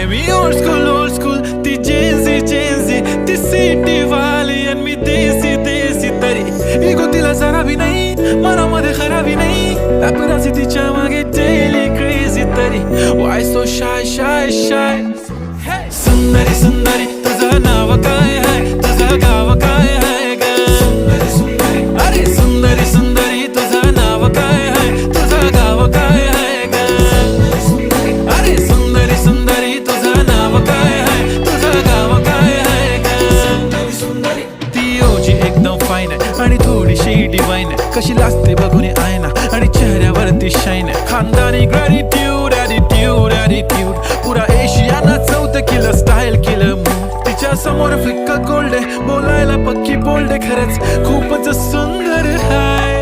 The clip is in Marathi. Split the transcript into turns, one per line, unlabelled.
मी old school ती जेन्झी ती सिटी वाली आणि मी देसी तरी इगो तिला जरा भी नाही मनामध्ये खराबी नाही पॅपराझी तिच्या मागे डेली क्रेझी तरी why so shy सुंदरी तुझं नाव काय आहे तुझं गाव काय आहे ग अरे सुंदरी तुझं नाव काय आहे तुझं गाव काय आहे ग अरे सुंदरी तुझं नाव काय आहे तुझं गाव काय आहे ग ती ओजी एकदम फाईन आहे आणि थोडीशी डिवाइन आहे कशी लाजते बघून आयना आणि चेहऱ्यावरती शाईन आहे खानदानी ग्रॅटिट्यूड ॲटिट्यूड पुरा एशियाना चौथं किलं स्टाईल केलं मूड तिच्या समोर फिक्क गोल्ड आहे बोलायला पक्की बोल्ड आहे खरंच खूपच सुंदर आहे